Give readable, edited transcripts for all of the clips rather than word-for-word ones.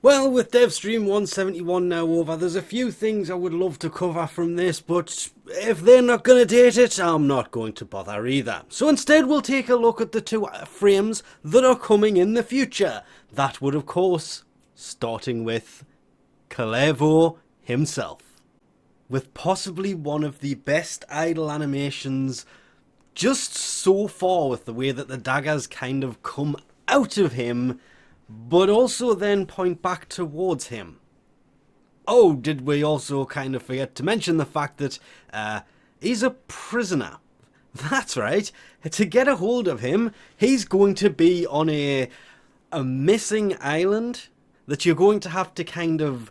Well, with devstream 171 now over, there's a few things I would love to cover from this, but if they're not going to date it, I'm not going to bother either. So instead we'll take a look at the two frames that are coming in the future. That would, of course, starting with Kullervo himself. With possibly one of the best idle animations just so far, with the way that the daggers kind of come out of him, but also then point back towards him. Oh, did we also kind of forget to mention the fact that he's a prisoner? That's right. To get a hold of him, he's going to be on a missing island that you're going to have to kind of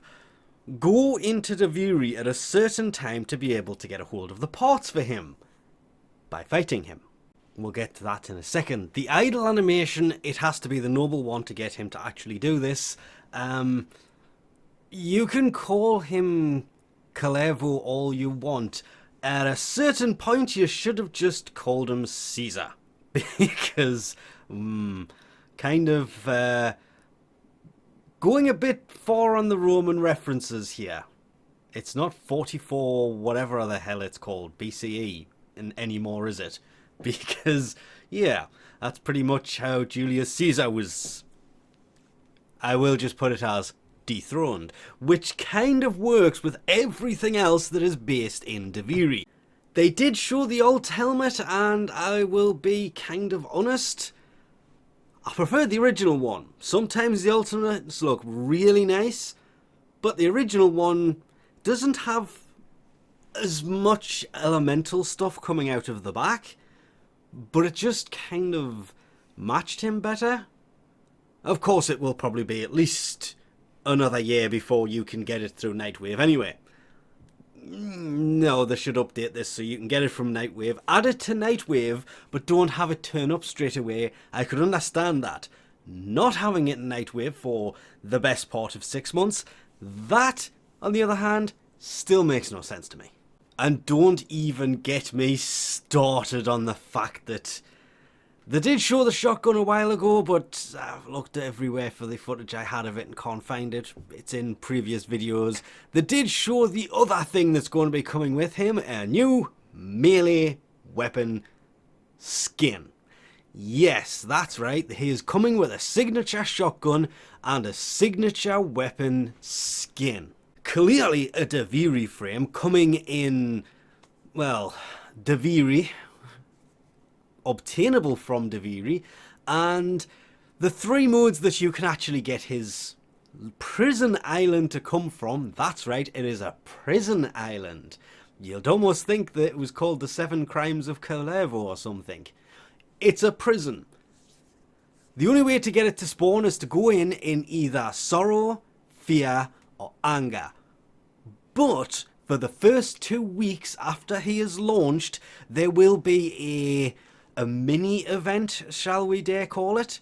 go into devstream at a certain time to be able to get a hold of the parts for him by fighting him. We'll get to that in a second. The idle animation, it has to be the noble one to get him to actually do this. You can call him Kullervo all you want. At a certain point, you should have just called him Caesar. Because, kind of going a bit far on the Roman references here. It's not 44 whatever the hell it's called, BCE, anymore, is it? Because, yeah, that's pretty much how Julius Caesar was, I will just put it as, dethroned. Which kind of works with everything else that is based in devstream. They did show the alt helmet, and I will be kind of honest, I prefer the original one. Sometimes the alternates look really nice, but the original one doesn't have as much elemental stuff coming out of the back, but it just kind of matched him better. Of course, it will probably be at least another year before you can get it through Nightwave anyway. No, they should update this so you can get it from Nightwave. Add it to Nightwave, but don't have it turn up straight away. I could understand that. Not having it in Nightwave for the best part of 6 months, that, on the other hand, still makes no sense to me. And don't even get me started on the fact that they did show the shotgun a while ago, but I've looked everywhere for the footage I had of it and can't find it. It's in previous videos. They did show the other thing that's going to be coming with him, a new melee weapon skin. Yes, that's right. He is coming with a signature shotgun and a signature weapon skin. Clearly a devstream frame coming in, well, devstream, obtainable from devstream, and the 3 modes that you can actually get his prison island to come from. That's right, it is a prison island. You'd almost think that it was called the 7 Crimes of Kullervo or something. It's a prison. The only way to get it to spawn is to go in either sorrow, fear, or anger. But for the first 2 weeks after he is launched, there will be a mini event, shall we dare call it,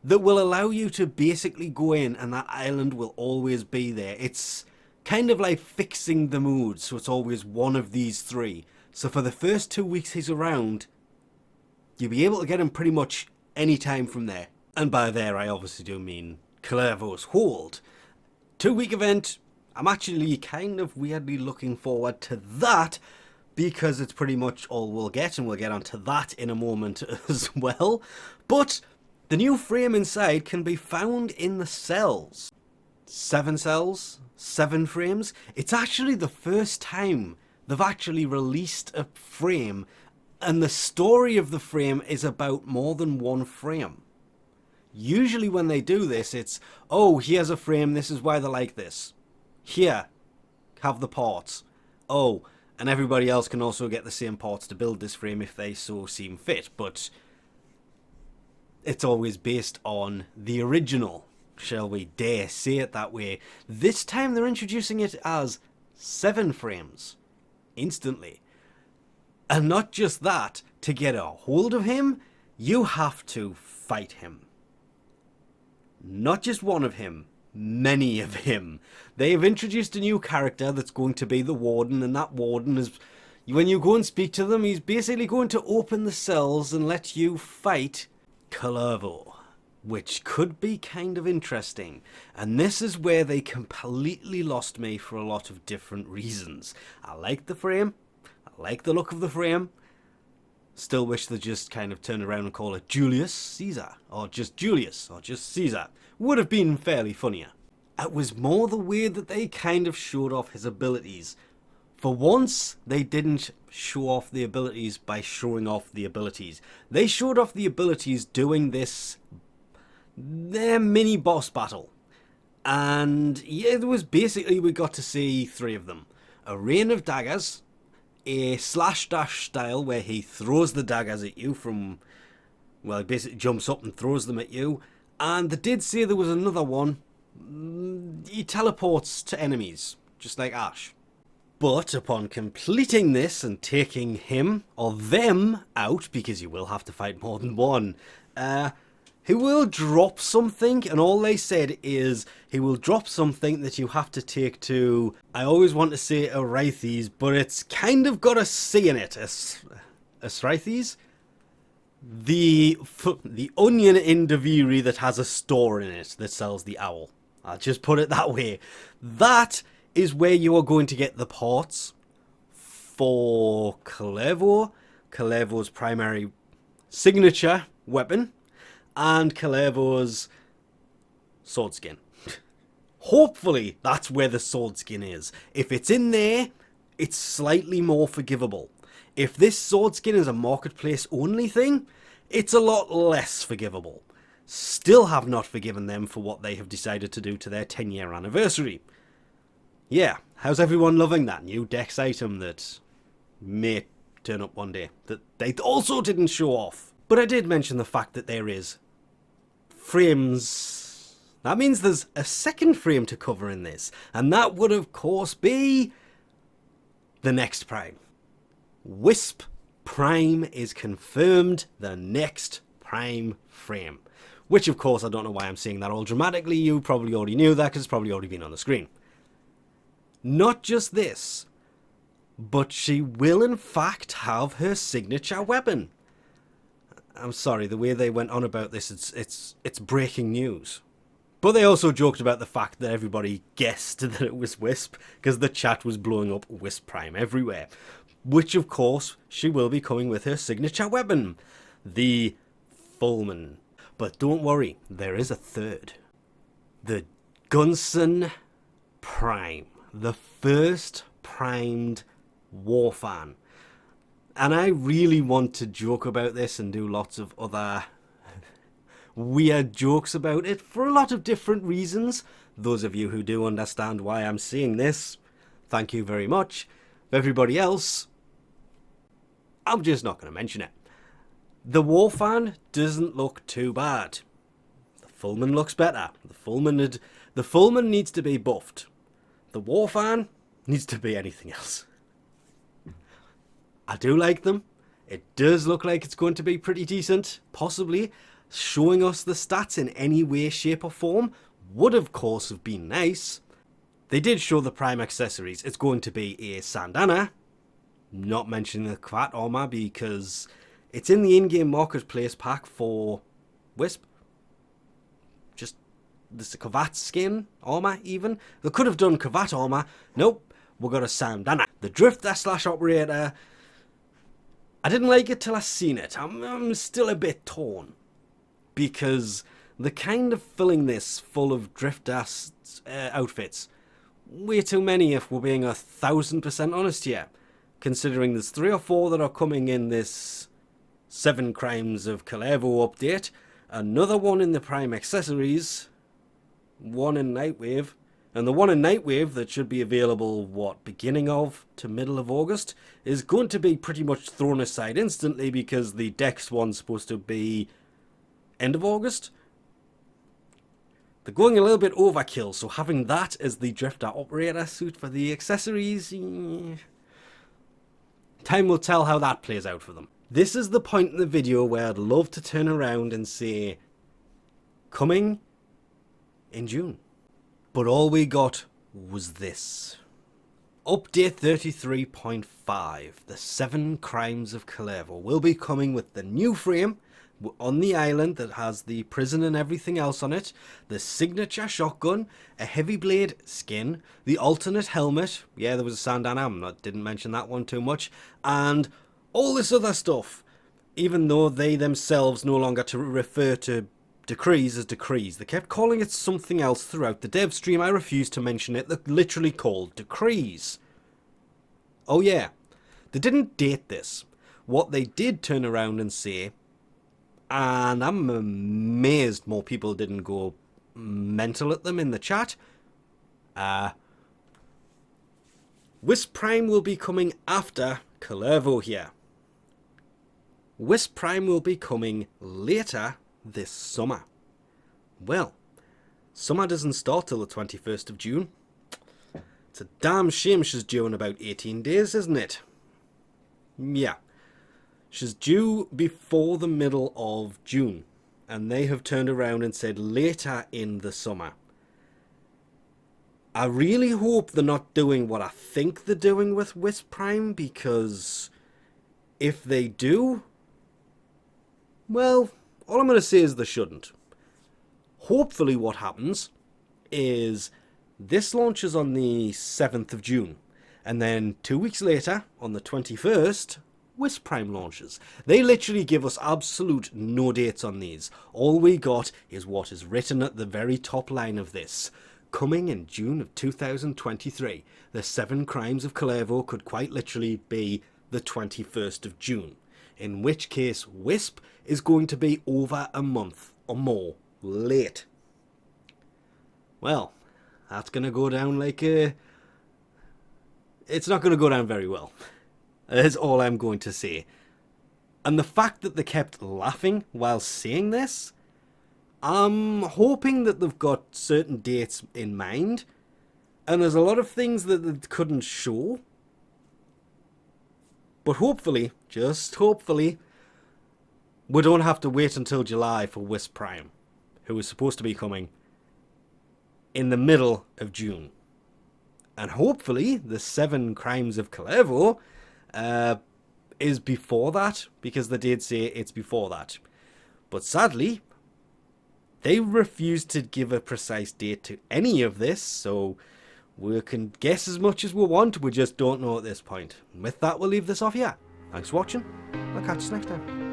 that will allow you to basically go in and that island will always be there. It's kind of like fixing the mood, so it's always one of these 3. So for the first 2 weeks he's around, you'll be able to get him pretty much any time from there. And by there I obviously do mean Kullervo's Hold. 2-week event. I'm actually kind of weirdly looking forward to that, because it's pretty much all we'll get, and we'll get onto that in a moment as well. But the new frame inside can be found in the cells. 7 cells, 7 frames. It's actually the first time they've actually released a frame, and the story of the frame is about more than 1 frame. Usually when they do this, it's, oh, here's a frame, this is why they like this. Here, have the parts. Oh, and everybody else can also get the same parts to build this frame if they so seem fit, but it's always based on the original, shall we dare say it that way. This time they're introducing it as 7 frames, instantly. And not just that, to get a hold of him, you have to fight him. Not just one of him, many of him. They have introduced a new character that's going to be the warden, and that warden is, when you go and speak to them, he's basically going to open the cells and let you fight Kullervo, which could be kind of interesting. And this is where they completely lost me for a lot of different reasons. I like the frame, I like the look of the frame, still wish they just kind of turned around and call it Julius Caesar, or just Julius, or just Caesar. Would have been fairly funnier. It was more the way that they kind of showed off his abilities. For once, they didn't show off the abilities by showing off the abilities. They showed off the abilities doing their mini boss battle. And yeah, it was basically, we got to see 3 of them. A rain of daggers, a slash dash style where he throws the daggers at you from, well, he basically jumps up and throws them at you. And they did say there was another one. He teleports to enemies, just like Ash. But upon completing this and taking him or them out, because you will have to fight more than one, he will drop something, and all they said is he will drop something that you have to take to, I always want to say Arithes, but it's kind of got a C in it. Arithes? The onion in Daviri that has a store in it that sells the owl. I'll just put it that way. That is where you are going to get the parts for Kullervo, Kullervo's primary signature weapon, and Kullervo's sword skin. Hopefully that's where the sword skin is. If it's in there, it's slightly more forgivable. If this sword skin is a marketplace only thing, it's a lot less forgivable. Still have not forgiven them for what they have decided to do to their 10-year anniversary. Yeah, how's everyone loving that new Dex item that may turn up one day that they also didn't show off? But I did mention the fact that there is frames. That means there's a second frame to cover in this, and that would of course be the next Prime. Wisp Prime is confirmed the next Prime frame. Which of course, I don't know why I'm saying that all dramatically, you probably already knew that because it's probably already been on the screen. Not just this, but she will in fact have her signature weapon. I'm sorry, the way they went on about this, it's breaking news. But they also joked about the fact that everybody guessed that it was Wisp, because the chat was blowing up Wisp Prime everywhere. Which of course, she will be coming with her signature weapon, the Fulman. But don't worry, there is a third. The Gunson Prime. The first primed Warframe. And I really want to joke about this and do lots of other weird jokes about it for a lot of different reasons. Those of you who do understand why I'm saying this, thank you very much. For everybody else, I'm just not going to mention it. The Warframe doesn't look too bad. The Fulman looks better. The Fulman needs to be buffed. The Warframe needs to be anything else. I do like them. It does look like it's going to be pretty decent. Possibly showing us the stats in any way, shape or form would of course have been nice. They did show the Prime accessories. It's going to be a Sandana. Not mentioning the Kvat armor because it's in the in-game marketplace pack for Wisp. Just this Kvat skin armor even. They could have done Kvat armor. Nope. We got a Sandana. The Drifter / Operator. I didn't like it till I seen it. I'm still a bit torn. Because they're kind of filling this full of Drifter outfits. Way too many if we're being 1000% honest here. Considering there's 3 or 4 that are coming in this 7 Crimes of Kullervo update. Another one in the Prime accessories. One in Nightwave. And the one in Nightwave that should be available, beginning of to middle of August, is going to be pretty much thrown aside instantly because the Dex one's supposed to be end of August. They're going a little bit overkill, so having that as the Drifter Operator suit for the accessories, time will tell how that plays out for them. This is the point in the video where I'd love to turn around and say, coming in June. But all we got was this. Update 33.5, the 7 Crimes of Kullervo, will be coming with the new frame, on the island that has the prison and everything else on it, the signature shotgun, a heavy blade skin, the alternate helmet, yeah, there was a Sandana, didn't mention that one too much, and all this other stuff, even though they themselves no longer to refer to decrees as decrees. They kept calling it something else throughout the dev stream. I refused to mention it. They're literally called decrees. Oh yeah, they didn't date this. What they did turn around and say, and I'm amazed more people didn't go mental at them in the chat, Wisp Prime will be coming after Kullervo here. Wisp Prime will be coming later this summer. Well, summer doesn't start till the 21st of June. It's a damn shame she's due in about 18 days, isn't it? Yeah. She's due before the middle of June, and they have turned around and said later in the summer. I really hope they're not doing what I think they're doing with Wisp Prime, because if they do, well, all I'm going to say is they shouldn't. Hopefully what happens is this launches on the 7th of June, and then 2 weeks later, on the 21st, Wisp Prime launches. They literally give us absolute no dates on these. All we got is what is written at the very top line of this. Coming in June of 2023. The 7 Crimes of Kullervo could quite literally be the 21st of June. In which case, Wisp is going to be over a month or more late. Well, that's going to go down like a... It's not going to go down very well. That's all I'm going to say. And the fact that they kept laughing while saying this, I'm hoping that they've got certain dates in mind. And there's a lot of things that they couldn't show. But hopefully, just hopefully, we don't have to wait until July for Wisp Prime, who is supposed to be coming in the middle of June. And hopefully, the 7 Crimes of Kullervo is before that, because they did say it's before that. But sadly, they refused to give a precise date to any of this, so we can guess as much as we want, we just don't know at this point. And with that, we'll leave this off here. Thanks for watching, I'll catch you next time.